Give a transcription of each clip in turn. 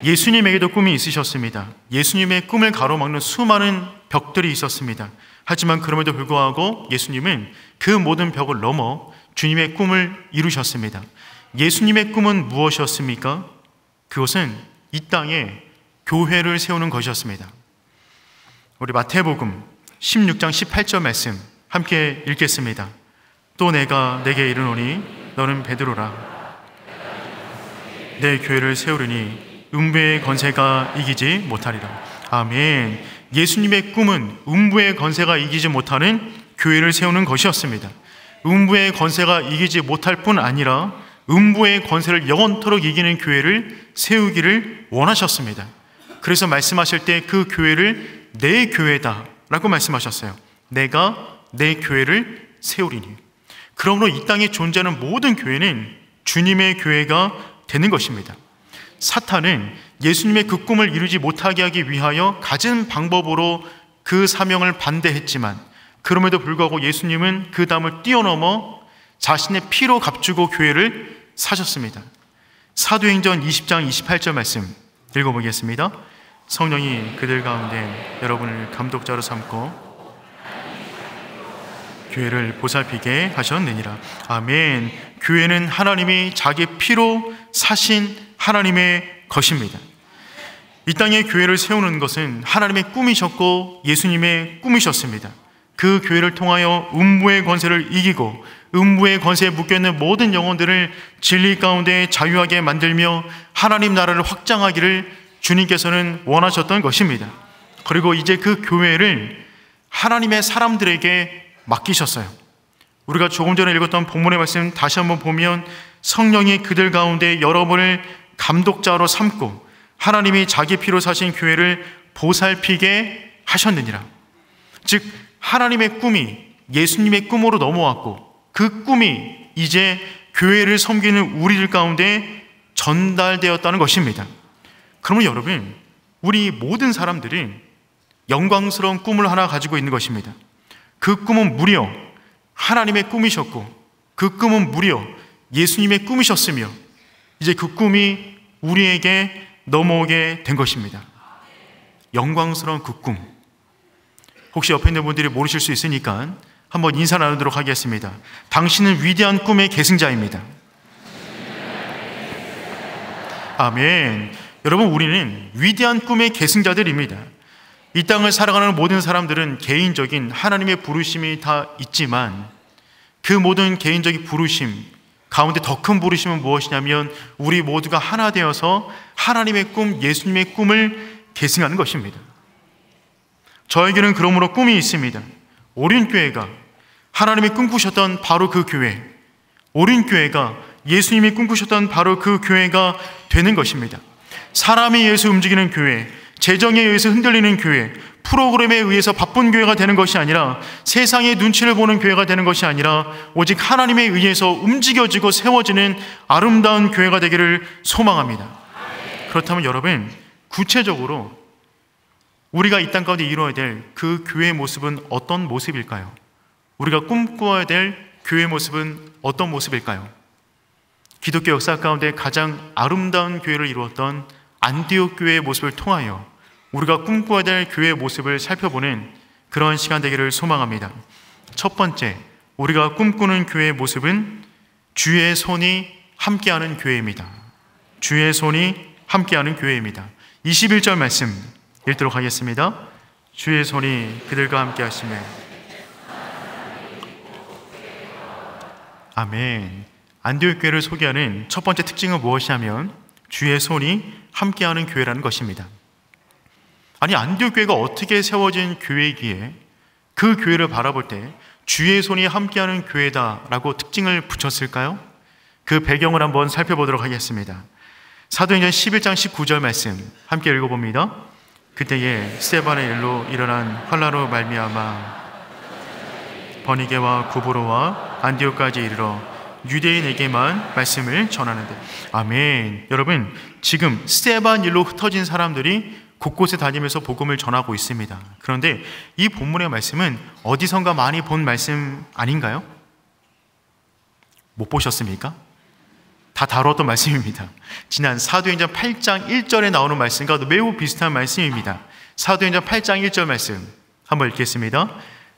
예수님에게도 꿈이 있으셨습니다. 예수님의 꿈을 가로막는 수많은 벽들이 있었습니다. 하지만 그럼에도 불구하고 예수님은 그 모든 벽을 넘어 주님의 꿈을 이루셨습니다. 예수님의 꿈은 무엇이었습니까? 그것은 이 땅에 교회를 세우는 것이었습니다. 우리 마태복음 16장 18절 말씀 함께 읽겠습니다. 또 내가 내게 이르노니 너는 베드로라. 내 교회를 세우리니 음부의 권세가 이기지 못하리라. 아멘. 예수님의 꿈은 음부의 권세가 이기지 못하는 교회를 세우는 것이었습니다. 음부의 권세가 이기지 못할 뿐 아니라 음부의 권세를 영원토록 이기는 교회를 세우기를 원하셨습니다. 그래서 말씀하실 때 그 교회를 내 교회다 라고 말씀하셨어요. 내가 내 교회를 세우리니. 그러므로 이 땅에 존재하는 모든 교회는 주님의 교회가 되는 것입니다. 사탄은 예수님의 그 꿈을 이루지 못하게 하기 위하여 가진 방법으로 그 사명을 반대했지만 그럼에도 불구하고 예수님은 그 담을 뛰어넘어 자신의 피로 값주고 교회를 사셨습니다. 사도행전 20장 28절 말씀 읽어보겠습니다. 성령이 그들 가운데 여러분을 감독자로 삼고 교회를 보살피게 하셨느니라. 아멘. 교회는 하나님이 자기 피로 사신 하나님의 것입니다. 이 땅에 교회를 세우는 것은 하나님의 꿈이셨고 예수님의 꿈이셨습니다. 그 교회를 통하여 음부의 권세를 이기고 음부의 권세에 묶여있는 모든 영혼들을 진리 가운데 자유하게 만들며 하나님 나라를 확장하기를 주님께서는 원하셨던 것입니다. 그리고 이제 그 교회를 하나님의 사람들에게 맡기셨어요. 우리가 조금 전에 읽었던 본문의 말씀 다시 한번 보면 성령이 그들 가운데 여러분을 감독자로 삼고 하나님이 자기 피로 사신 교회를 보살피게 하셨느니라. 즉 하나님의 꿈이 예수님의 꿈으로 넘어왔고 그 꿈이 이제 교회를 섬기는 우리들 가운데 전달되었다는 것입니다. 그러면 여러분, 우리 모든 사람들이 영광스러운 꿈을 하나 가지고 있는 것입니다. 그 꿈은 무려 하나님의 꿈이셨고 그 꿈은 무려 예수님의 꿈이셨으며 이제 그 꿈이 우리에게 넘어오게 된 것입니다. 영광스러운 그 꿈. 혹시 옆에 있는 분들이 모르실 수 있으니까 한번 인사 나누도록 하겠습니다. 당신은 위대한 꿈의 계승자입니다. 아멘. 여러분, 우리는 위대한 꿈의 계승자들입니다. 이 땅을 살아가는 모든 사람들은 개인적인 하나님의 부르심이 다 있지만 그 모든 개인적인 부르심 가운데 더 큰 부르심은 무엇이냐면 우리 모두가 하나 되어서 하나님의 꿈, 예수님의 꿈을 계승하는 것입니다. 저에게는 그러므로 꿈이 있습니다. 오륜교회가 하나님이 꿈꾸셨던 바로 그 교회, 오륜교회가 예수님이 꿈꾸셨던 바로 그 교회가 되는 것입니다. 사람에 의해서 움직이는 교회, 재정에 의해서 흔들리는 교회, 프로그램에 의해서 바쁜 교회가 되는 것이 아니라 세상의 눈치를 보는 교회가 되는 것이 아니라 오직 하나님에 의해서 움직여지고 세워지는 아름다운 교회가 되기를 소망합니다. 그렇다면 여러분, 구체적으로 우리가 이 땅 가운데 이루어야 될 그 교회의 모습은 어떤 모습일까요? 우리가 꿈꾸어야 될 교회의 모습은 어떤 모습일까요? 기독교 역사 가운데 가장 아름다운 교회를 이루었던 안디옥 교회의 모습을 통하여 우리가 꿈꿔야 될 교회의 모습을 살펴보는 그런 시간 되기를 소망합니다. 첫 번째, 우리가 꿈꾸는 교회의 모습은 주의 손이 함께하는 교회입니다. 주의 손이 함께하는 교회입니다. 21절 말씀 읽도록 하겠습니다. 주의 손이 그들과 함께 하시며. 아멘. 안디옥 교회를 소개하는 첫 번째 특징은 무엇이냐면 주의 손이 함께하는 교회라는 것입니다. 아니, 안디옥 교회가 어떻게 세워진 교회이기에 그 교회를 바라볼 때 주의 손이 함께하는 교회다라고 특징을 붙였을까요? 그 배경을 한번 살펴보도록 하겠습니다. 사도행전 11장 19절 말씀 함께 읽어봅니다. 그때에 스데반의 일로 일어난 환난으로 말미암아 버니게와 구브로와 안디옥까지 이르러 유대인에게만 말씀을 전하는데. 아멘. 여러분, 지금 스데반 일로 흩어진 사람들이 곳곳에 다니면서 복음을 전하고 있습니다. 그런데 이 본문의 말씀은 어디선가 많이 본 말씀 아닌가요? 못 보셨습니까? 다 다루었던 말씀입니다. 지난 사도행전 8장 1절에 나오는 말씀과 매우 비슷한 말씀입니다. 사도행전 8장 1절 말씀 한번 읽겠습니다.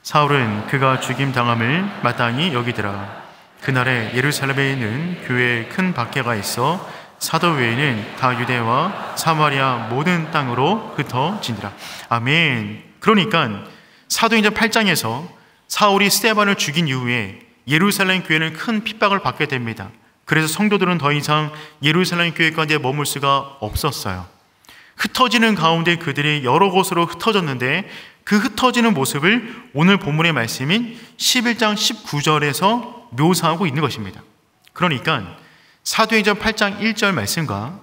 사울은 그가 죽임당함을 마땅히 여기더라. 그날에 예루살렘에 있는 교회에 큰 박해가 있어 사도 외에는 다 유대와 사마리아 모든 땅으로 흩어진더라. 아멘. 그러니까 사도행전 8장에서 사울이 스데반을 죽인 이후에 예루살렘 교회는 큰 핍박을 받게 됩니다. 그래서 성도들은 더 이상 예루살렘 교회 가운데 머물 수가 없었어요. 흩어지는 가운데 그들이 여러 곳으로 흩어졌는데 그 흩어지는 모습을 오늘 본문의 말씀인 11장 19절에서 묘사하고 있는 것입니다. 그러니까 사도행전 8장 1절 말씀과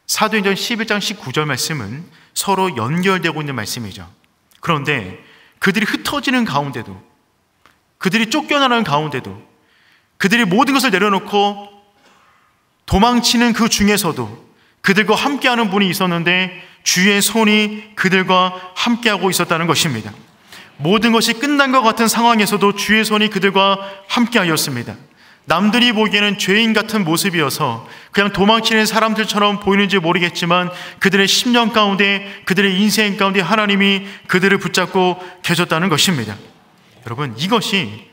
사도행전 11장 19절 말씀은 서로 연결되고 있는 말씀이죠. 그런데 그들이 흩어지는 가운데도, 그들이 쫓겨나는 가운데도, 그들이 모든 것을 내려놓고 도망치는 그 중에서도 그들과 함께하는 분이 있었는데 주의 손이 그들과 함께하고 있었다는 것입니다. 모든 것이 끝난 것 같은 상황에서도 주의 손이 그들과 함께하였습니다. 남들이 보기에는 죄인 같은 모습이어서 그냥 도망치는 사람들처럼 보이는지 모르겠지만 그들의 심령 가운데, 그들의 인생 가운데 하나님이 그들을 붙잡고 계셨다는 것입니다. 여러분, 이것이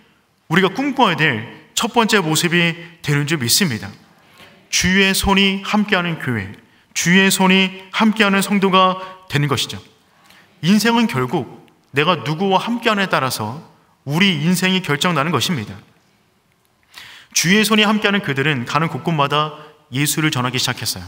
우리가 꿈꿔야 될 첫 번째 모습이 되는 줄 믿습니다. 주의 손이 함께하는 교회, 주의 손이 함께하는 성도가 되는 것이죠. 인생은 결국 내가 누구와 함께하느냐에 따라서 우리 인생이 결정나는 것입니다. 주의 손이 함께하는 그들은 가는 곳곳마다 예수를 전하기 시작했어요.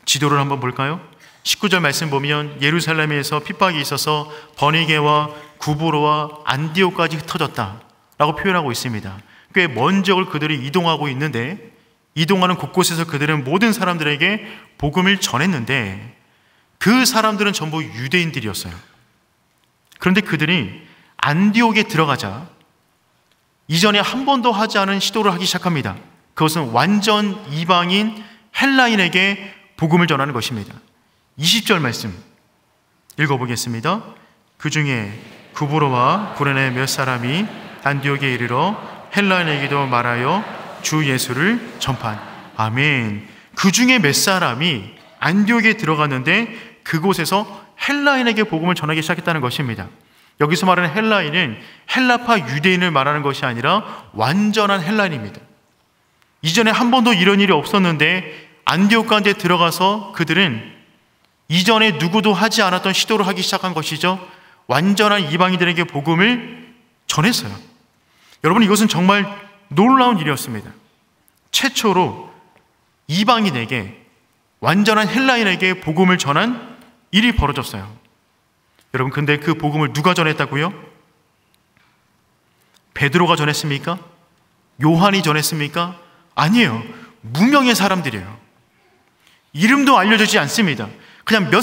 지도를 한번 볼까요? 19절 말씀 보면 예루살렘에서 핍박이 있어서 버니게와 구브로와 안디옥까지 흩어졌다라고 표현하고 있습니다. 꽤 먼 지역을 그들이 이동하고 있는데 이동하는 곳곳에서 그들은 모든 사람들에게 복음을 전했는데 그 사람들은 전부 유대인들이었어요. 그런데 그들이 안디옥에 들어가자 이전에 한 번도 하지 않은 시도를 하기 시작합니다. 그것은 완전 이방인 헬라인에게 복음을 전하는 것입니다. 20절 말씀 읽어보겠습니다. 그 중에 구브로와 구레네 몇 사람이 안디옥에 이르러 헬라인에게도 말하여 주 예수를 전파한. 아멘. 그 중에 몇 사람이 안디옥에 들어갔는데 그곳에서 헬라인에게 복음을 전하기 시작했다는 것입니다. 여기서 말하는 헬라인은 헬라파 유대인을 말하는 것이 아니라 완전한 헬라인입니다. 이전에 한 번도 이런 일이 없었는데 안디옥 가운데 들어가서 그들은 이전에 누구도 하지 않았던 시도를 하기 시작한 것이죠. 완전한 이방인들에게 복음을 전했어요. 여러분, 이것은 정말 놀라운 일이었습니다. 최초로 이방인에게, 완전한 헬라인에게 복음을 전한 일이 벌어졌어요. 여러분, 근데 그 복음을 누가 전했다고요? 베드로가 전했습니까? 요한이 전했습니까? 아니에요. 무명의 사람들이에요. 이름도 알려지지 않습니다. 그냥 몇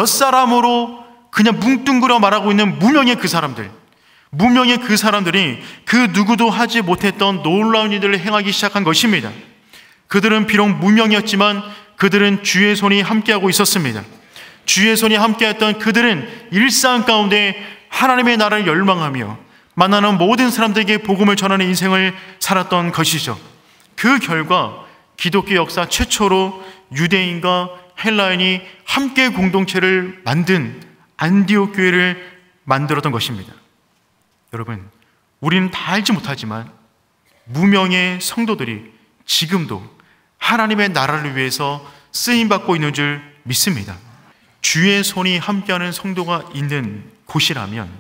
사람으로 그냥 뭉뚱그려 말하고 있는 무명의 그 사람들, 무명의 그 사람들이 그 누구도 하지 못했던 놀라운 일들을 행하기 시작한 것입니다. 그들은 비록 무명이었지만 그들은 주의 손이 함께하고 있었습니다. 주의 손이 함께했던 그들은 일상 가운데 하나님의 나라를 열망하며 만나는 모든 사람들에게 복음을 전하는 인생을 살았던 것이죠. 그 결과 기독교 역사 최초로 유대인과 헬라인이 함께 공동체를 만든 안디옥 교회를 만들었던 것입니다. 여러분, 우리는 다 알지 못하지만 무명의 성도들이 지금도 하나님의 나라를 위해서 쓰임받고 있는 줄 믿습니다. 주의 손이 함께하는 성도가 있는 곳이라면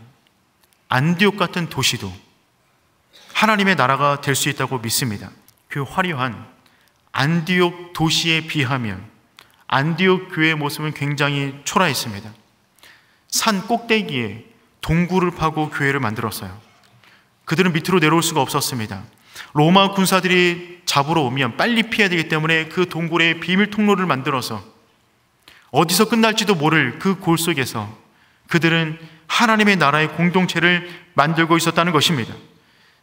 안디옥 같은 도시도 하나님의 나라가 될 수 있다고 믿습니다. 그 화려한 안디옥 도시에 비하면 안디옥 교회의 모습은 굉장히 초라했습니다. 산 꼭대기에 동굴을 파고 교회를 만들었어요. 그들은 밑으로 내려올 수가 없었습니다. 로마 군사들이 잡으러 오면 빨리 피해야 되기 때문에 그 동굴에 비밀 통로를 만들어서 어디서 끝날지도 모를 그 골 속에서 그들은 하나님의 나라의 공동체를 만들고 있었다는 것입니다.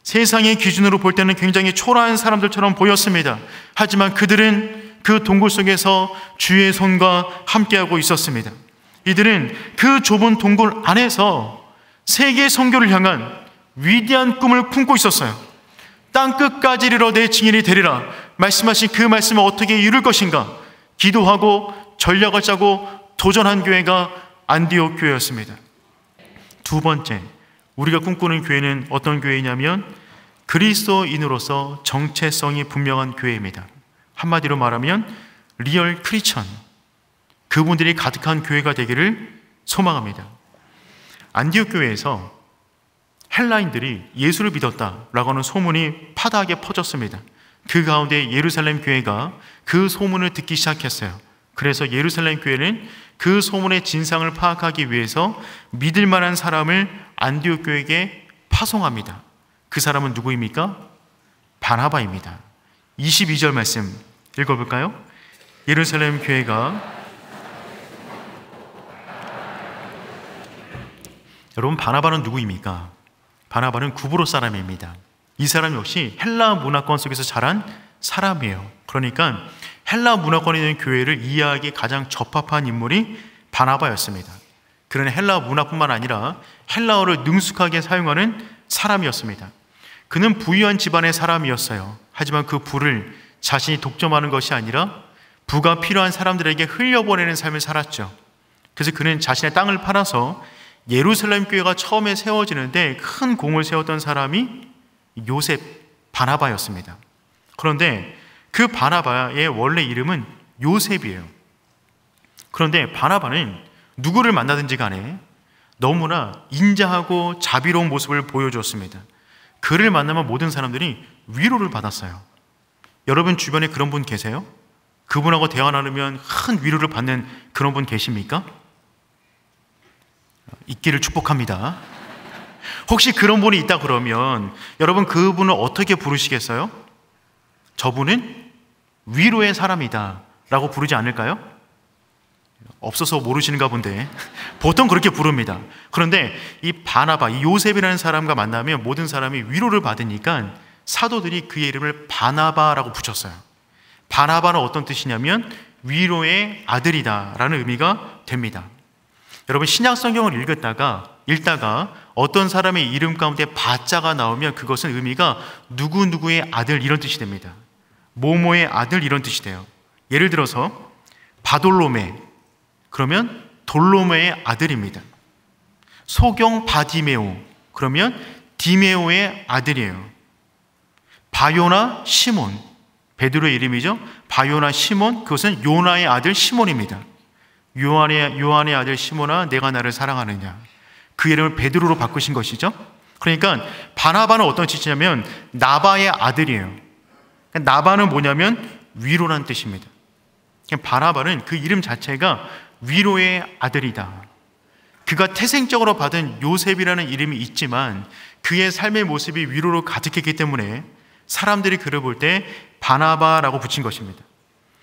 세상의 기준으로 볼 때는 굉장히 초라한 사람들처럼 보였습니다. 하지만 그들은 그 동굴 속에서 주의 손과 함께하고 있었습니다. 이들은 그 좁은 동굴 안에서 세계 선교를 향한 위대한 꿈을 품고 있었어요. 땅끝까지 이르러 내 증인이 되리라. 말씀하신 그 말씀을 어떻게 이룰 것인가 기도하고 전략을 짜고 도전한 교회가 안디옥 교회였습니다. 두 번째, 우리가 꿈꾸는 교회는 어떤 교회냐면 그리스도인으로서 정체성이 분명한 교회입니다. 한마디로 말하면 리얼 크리스천, 그분들이 가득한 교회가 되기를 소망합니다. 안디옥 교회에서 헬라인들이 예수를 믿었다라고 하는 소문이 파다하게 퍼졌습니다. 그 가운데 예루살렘 교회가 그 소문을 듣기 시작했어요. 그래서 예루살렘 교회는 그 소문의 진상을 파악하기 위해서 믿을 만한 사람을 안디옥 교회에게 파송합니다. 그 사람은 누구입니까? 바나바입니다. 22절 말씀 읽어볼까요? 예루살렘 교회가, 여러분, 바나바는 누구입니까? 바나바는 구브로 사람입니다. 이 사람 역시 헬라 문화권 속에서 자란 사람이에요. 그러니까 헬라 문화권에 있는 교회를 이해하기 가장 적합한 인물이 바나바였습니다. 그는 헬라 문화뿐만 아니라 헬라어를 능숙하게 사용하는 사람이었습니다. 그는 부유한 집안의 사람이었어요. 하지만 그 부를 자신이 독점하는 것이 아니라 부가 필요한 사람들에게 흘려보내는 삶을 살았죠. 그래서 그는 자신의 땅을 팔아서 예루살렘 교회가 처음에 세워지는데 큰 공을 세웠던 사람이 요셉, 바나바였습니다. 그런데 그 바나바의 원래 이름은 요셉이에요. 그런데 바나바는 누구를 만나든지 간에 너무나 인자하고 자비로운 모습을 보여줬습니다. 그를 만나면 모든 사람들이 위로를 받았어요. 여러분 주변에 그런 분 계세요? 그분하고 대화 나누면 큰 위로를 받는 그런 분 계십니까? 있기를 축복합니다. 혹시 그런 분이 있다 그러면 여러분 그분을 어떻게 부르시겠어요? 저분은 위로의 사람이다 라고 부르지 않을까요? 없어서 모르시는가 본데 보통 그렇게 부릅니다. 그런데 이 바나바, 이 요셉이라는 사람과 만나면 모든 사람이 위로를 받으니까 사도들이 그의 이름을 바나바라고 붙였어요. 바나바는 어떤 뜻이냐면 위로의 아들이다 라는 의미가 됩니다. 여러분 신약 성경을 읽다가 어떤 사람의 이름 가운데 바자가 나오면 그것은 의미가 누구누구의 아들 이런 뜻이 됩니다. 모모의 아들 이런 뜻이 돼요. 예를 들어서 바돌로메, 그러면 돌로메의 아들입니다. 소경 바디메오, 그러면 디메오의 아들이에요. 바요나 시몬, 베드로의 이름이죠. 바요나 시몬, 그것은 요나의 아들 시몬입니다. 요한의 아들 시몬아, 내가 나를 사랑하느냐. 그 이름을 베드로로 바꾸신 것이죠. 그러니까 바나바는 어떤 뜻이냐면 나바의 아들이에요. 나바는 뭐냐면 위로란 뜻입니다. 바나바는 그 이름 자체가 위로의 아들이다. 그가 태생적으로 받은 요셉이라는 이름이 있지만 그의 삶의 모습이 위로로 가득했기 때문에 사람들이 그를 볼 때 바나바라고 붙인 것입니다.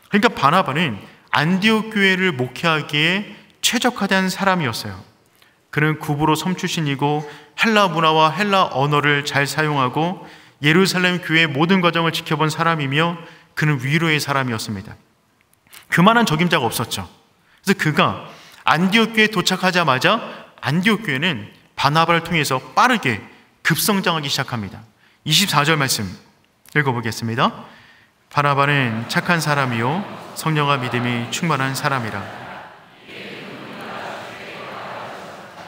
그러니까 바나바는 안디옥 교회를 목회하기에 최적화된 사람이었어요. 그는 구브로 섬 출신이고 헬라 문화와 헬라 언어를 잘 사용하고 예루살렘 교회의 모든 과정을 지켜본 사람이며 그는 위로의 사람이었습니다. 그만한 적임자가 없었죠. 그래서 그가 안디옥 교회에 도착하자마자 안디옥 교회는 바나바를 통해서 빠르게 급성장하기 시작합니다. 24절 말씀 읽어보겠습니다. 바나바는 착한 사람이요 성령과 믿음이 충만한 사람이라.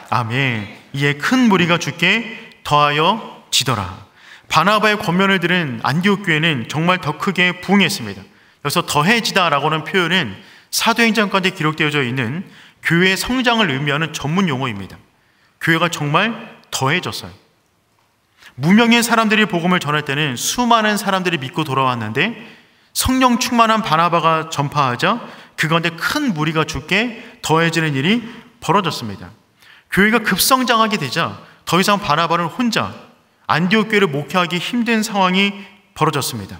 아멘. 이에 큰 무리가 주께 더하여 지더라. 바나바의 권면을 들은 안디옥 교회는 정말 더 크게 부흥했습니다. 여기서 더해지다라고는 표현은 사도행전 가운데 기록되어져 있는 교회의 성장을 의미하는 전문 용어입니다. 교회가 정말 더해졌어요. 무명의 사람들이 복음을 전할 때는 수많은 사람들이 믿고 돌아왔는데 성령 충만한 바나바가 전파하자 그 가운데 큰 무리가 주께 더해지는 일이 벌어졌습니다. 교회가 급성장하게 되자 더 이상 바나바는 혼자 안디옥 교회를 목회하기 힘든 상황이 벌어졌습니다.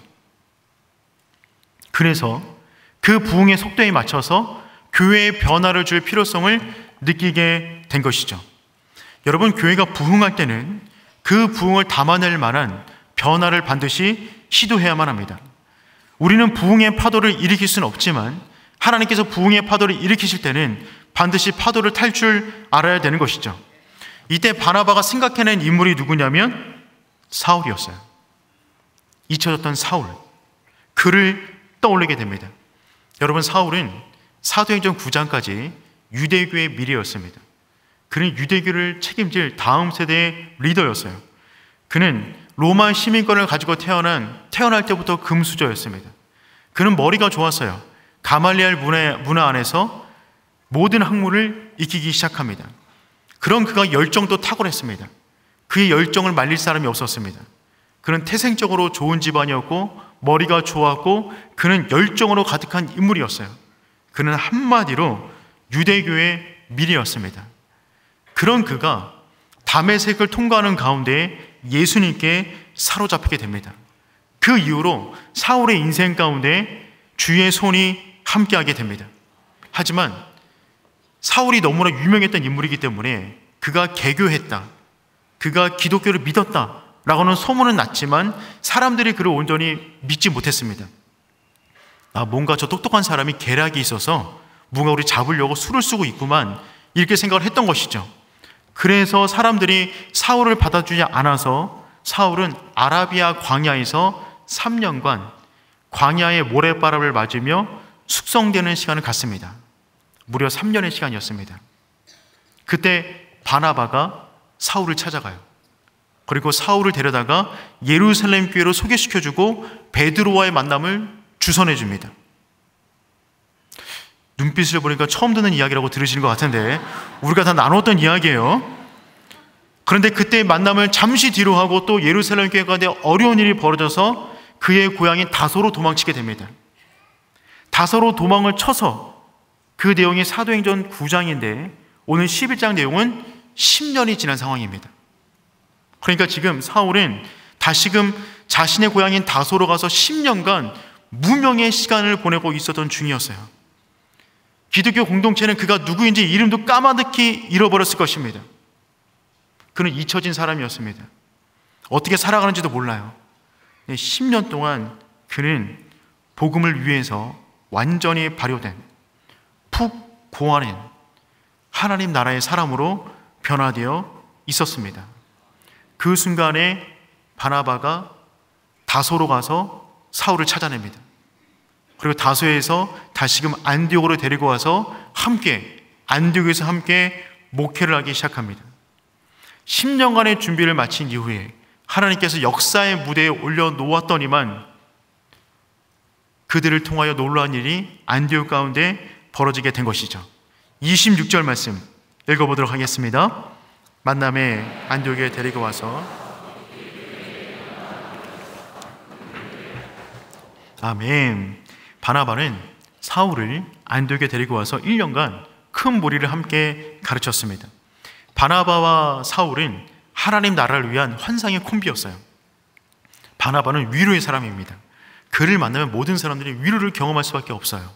그래서 그 부흥의 속도에 맞춰서 교회의 변화를 줄 필요성을 느끼게 된 것이죠. 여러분, 교회가 부흥할 때는 그 부흥을 담아낼 만한 변화를 반드시 시도해야만 합니다. 우리는 부흥의 파도를 일으킬 수는 없지만 하나님께서 부흥의 파도를 일으키실 때는 반드시 파도를 탈 줄 알아야 되는 것이죠. 이때 바나바가 생각해낸 인물이 누구냐면 사울이었어요. 잊혀졌던 사울. 그를 떠올리게 됩니다. 여러분, 사울은 사도행전 9장까지 유대교의 미래였습니다. 그는 유대교를 책임질 다음 세대의 리더였어요. 그는 로마 시민권을 가지고 태어날 때부터 금수저였습니다. 그는 머리가 좋았어요. 가말리엘 문화 안에서 모든 학문을 익히기 시작합니다. 그런 그가 열정도 탁월했습니다. 그의 열정을 말릴 사람이 없었습니다. 그는 태생적으로 좋은 집안이었고 머리가 좋았고 그는 열정으로 가득한 인물이었어요. 그는 한마디로 유대교의 미래였습니다. 그런 그가 다메섹을 통과하는 가운데 예수님께 사로잡히게 됩니다. 그 이후로 사울의 인생 가운데 주의 손이 함께하게 됩니다. 하지만 사울이 너무나 유명했던 인물이기 때문에 그가 개교했다, 그가 기독교를 믿었다 라고는 소문은 났지만 사람들이 그를 온전히 믿지 못했습니다. 뭔가 저 똑똑한 사람이 계략이 있어서 뭔가 우리 잡으려고 수를 쓰고 있구만, 이렇게 생각을 했던 것이죠. 그래서 사람들이 사울을 받아주지 않아서 사울은 아라비아 광야에서 3년간 광야의 모래바람을 맞으며 숙성되는 시간을 갖습니다. 무려 3년의 시간이었습니다. 그때 바나바가 사울을 찾아가요. 그리고 사울을 데려다가 예루살렘 교회로 소개시켜주고 베드로와의 만남을 주선해 줍니다. 눈빛을 보니까 처음 듣는 이야기라고 들으시는 것 같은데 우리가 다 나눴던 이야기예요. 그런데 그때의 만남을 잠시 뒤로 하고 또 예루살렘 교회 가운데 어려운 일이 벌어져서 그의 고향인 다소로 도망치게 됩니다. 다소로 도망을 쳐서 그 내용이 사도행전 9장인데 오늘 11장 내용은 10년이 지난 상황입니다. 그러니까 지금 사울은 다시금 자신의 고향인 다소로 가서 10년간 무명의 시간을 보내고 있었던 중이었어요. 기독교 공동체는 그가 누구인지 이름도 까마득히 잃어버렸을 것입니다. 그는 잊혀진 사람이었습니다. 어떻게 살아가는지도 몰라요. 10년 동안 그는 복음을 위해서 완전히 발효된, 푹 고안한 하나님 나라의 사람으로 변화되어 있었습니다. 그 순간에 바나바가 다소로 가서 사울을 찾아냅니다. 그리고 다소에서 다시금 안디옥으로 데리고 와서 안디옥에서 함께 목회를 하기 시작합니다. 10년간의 준비를 마친 이후에 하나님께서 역사의 무대에 올려놓았더니만 그들을 통하여 놀라운 일이 안디옥 가운데 벌어지게 된 것이죠. 26절 말씀 읽어보도록 하겠습니다. 만남에 안디옥에 데리고 와서 아멘. 바나바는 사울을 안디옥에 데리고 와서 1년간 큰 무리를 함께 가르쳤습니다. 바나바와 사울은 하나님 나라를 위한 환상의 콤비였어요. 바나바는 위로의 사람입니다. 그를 만나면 모든 사람들이 위로를 경험할 수밖에 없어요.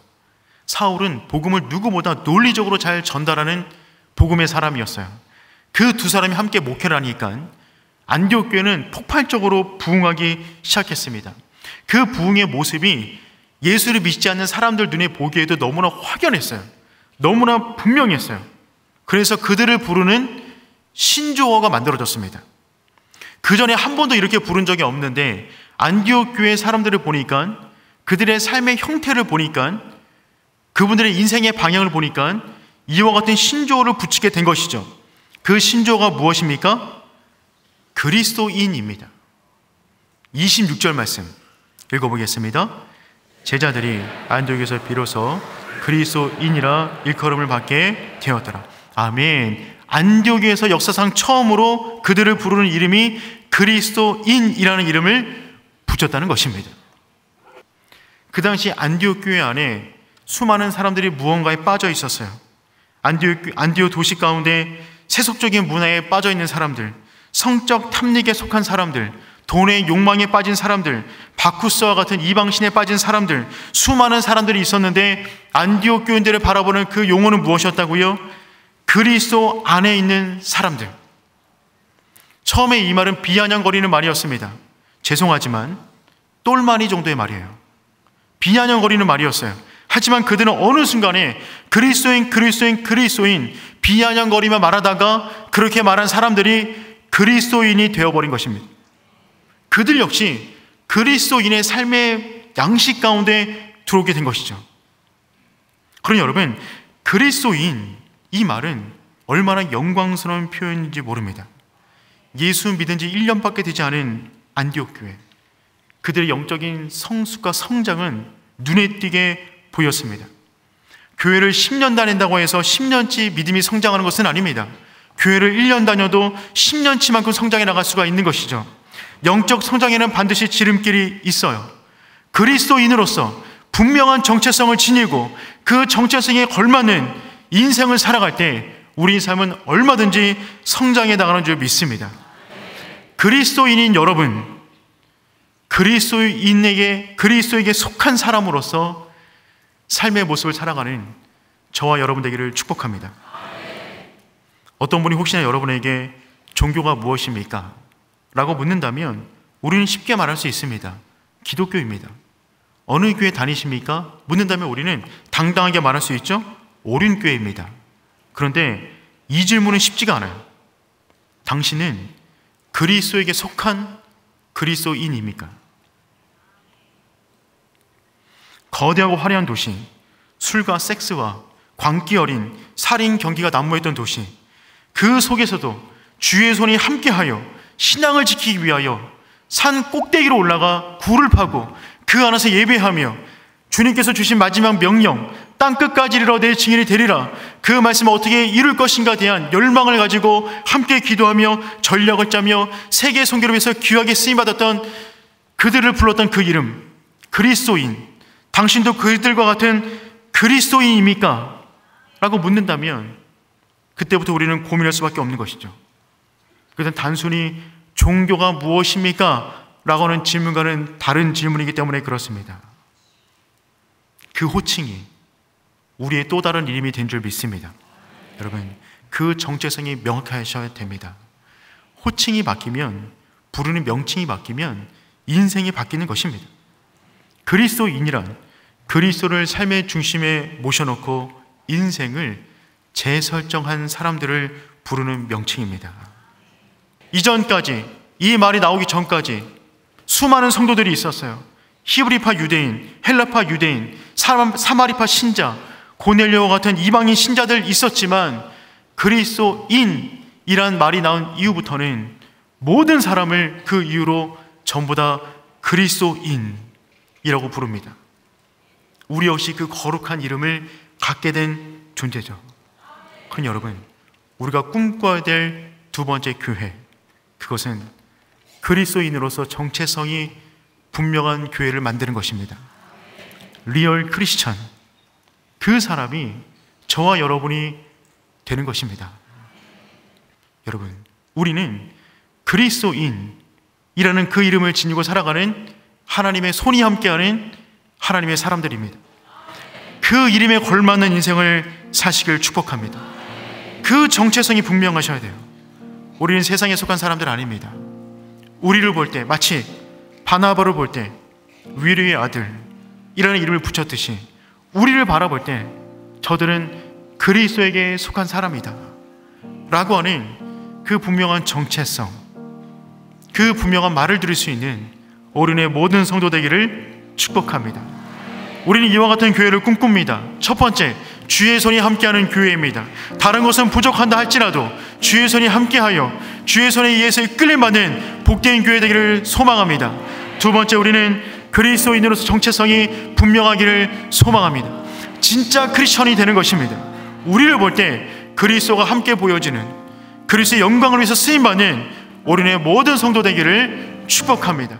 사울은 복음을 누구보다 논리적으로 잘 전달하는 복음의 사람이었어요. 그 두 사람이 함께 목회를 하니까 안디옥 교회는 폭발적으로 부흥하기 시작했습니다. 그 부흥의 모습이 예수를 믿지 않는 사람들 눈에 보기에도 너무나 확연했어요. 너무나 분명했어요. 그래서 그들을 부르는 신조어가 만들어졌습니다. 그 전에 한 번도 이렇게 부른 적이 없는데 안디옥 교회 사람들을 보니까, 그들의 삶의 형태를 보니까, 그분들의 인생의 방향을 보니까 이와 같은 신조어를 붙이게 된 것이죠. 그 신조어가 무엇입니까? 그리스도인입니다. 26절 말씀 읽어보겠습니다. 제자들이 안디옥에서 비로소 그리스도인이라 일컬음을 받게 되었더라. 아멘. 안디옥에서 역사상 처음으로 그들을 부르는 이름이 그리스도인이라는 이름을 붙였다는 것입니다. 그 당시 안디옥 교회 안에 수많은 사람들이 무언가에 빠져 있었어요. 안디옥 도시 가운데 세속적인 문화에 빠져 있는 사람들, 성적 탐닉에 속한 사람들, 돈의 욕망에 빠진 사람들, 바쿠스와 같은 이방신에 빠진 사람들, 수많은 사람들이 있었는데 안디옥 교인들을 바라보는 그 용어는 무엇이었다고요? 그리스도 안에 있는 사람들. 처음에 이 말은 비아냥거리는 말이었습니다. 죄송하지만 똘마니 정도의 말이에요. 비아냥거리는 말이었어요. 하지만 그들은 어느 순간에 그리스도인 비아냥거리며 말하다가 그렇게 말한 사람들이 그리스도인이 되어버린 것입니다. 그들 역시 그리스도인의 삶의 양식 가운데 들어오게 된 것이죠. 그러니 여러분, 그리스도인, 이 말은 얼마나 영광스러운 표현인지 모릅니다. 예수 믿은 지 1년밖에 되지 않은 안디옥 교회, 그들의 영적인 성숙과 성장은 눈에 띄게 보였습니다. 교회를 10년 다닌다고 해서 10년치 믿음이 성장하는 것은 아닙니다. 교회를 1년 다녀도 10년치만큼 성장해 나갈 수가 있는 것이죠. 영적 성장에는 반드시 지름길이 있어요. 그리스도인으로서 분명한 정체성을 지니고 그 정체성에 걸맞는 인생을 살아갈 때 우리 삶은 얼마든지 성장해 나가는 줄 믿습니다. 그리스도인인 여러분, 그리스도에게 속한 사람으로서 삶의 모습을 살아가는 저와 여러분 되기를 축복합니다. 어떤 분이 혹시나 여러분에게 종교가 무엇입니까? 라고 묻는다면 우리는 쉽게 말할 수 있습니다. 기독교입니다. 어느 교회 다니십니까? 묻는다면 우리는 당당하게 말할 수 있죠? 오륜교회입니다. 그런데 이 질문은 쉽지가 않아요. 당신은 그리스도에게 속한 그리스도인입니까? 거대하고 화려한 도시, 술과 섹스와 광기 어린 살인 경기가 난무했던 도시, 그 속에서도 주의 손이 함께하여 신앙을 지키기 위하여 산 꼭대기로 올라가 굴을 파고 그 안에서 예배하며 주님께서 주신 마지막 명령, 땅끝까지 이르러 내 증인이 되리라, 그 말씀을 어떻게 이룰 것인가에 대한 열망을 가지고 함께 기도하며 전략을 짜며 세계 선교를 위해서 귀하게 쓰임받았던 그들을 불렀던 그 이름, 그리스도인. 당신도 그들과 같은 그리스도인입니까? 라고 묻는다면 그때부터 우리는 고민할 수밖에 없는 것이죠. 그것은 단순히 종교가 무엇입니까? 라고 하는 질문과는 다른 질문이기 때문에 그렇습니다. 그 호칭이 우리의 또 다른 이름이 된 줄 믿습니다. 여러분, 그 정체성이 명확하셔야 됩니다. 호칭이 바뀌면, 부르는 명칭이 바뀌면 인생이 바뀌는 것입니다. 그리스도인이란 그리스도를 삶의 중심에 모셔놓고 인생을 재설정한 사람들을 부르는 명칭입니다. 이전까지, 이 말이 나오기 전까지 수많은 성도들이 있었어요. 히브리파 유대인, 헬라파 유대인, 사마리파 신자, 고넬료와 같은 이방인 신자들 있었지만 그리스도인이란 말이 나온 이후부터는 모든 사람을 그 이유로 전부 다 그리스도인이라고 부릅니다. 우리 역시 그 거룩한 이름을 갖게 된 존재죠. 그러니 여러분, 우리가 꿈꿔야 될 두 번째 교회, 그것은 그리스도인으로서 정체성이 분명한 교회를 만드는 것입니다. 리얼 크리스천, 그 사람이 저와 여러분이 되는 것입니다. 여러분, 우리는 그리스도인이라는 그 이름을 지니고 살아가는 하나님의 손이 함께하는 하나님의 사람들입니다. 그 이름에 걸맞는 인생을 사시길 축복합니다. 그 정체성이 분명하셔야 돼요. 우리는 세상에 속한 사람들 아닙니다. 우리를 볼 때 마치 바나바를 볼 때 위로의 아들이라는 이름을 붙였듯이 우리를 바라볼 때 저들은 그리스도에게 속한 사람이다 라고 하는 그 분명한 정체성, 그 분명한 말을 들을 수 있는 우리의 모든 성도 되기를 축복합니다. 우리는 이와 같은 교회를 꿈꿉니다. 첫 번째, 주의 손이 함께하는 교회입니다. 다른 것은 부족한다 할지라도 주의 손이 함께하여 주의 손에 의해서 이끌림받는 복된 교회 되기를 소망합니다. 두 번째, 우리는 그리스도인으로서 정체성이 분명하기를 소망합니다. 진짜 크리스천이 되는 것입니다. 우리를 볼 때 그리스도가 함께 보여지는, 그리스도의 영광을 위해서 쓰임받는 우리의 모든 성도 되기를 축복합니다.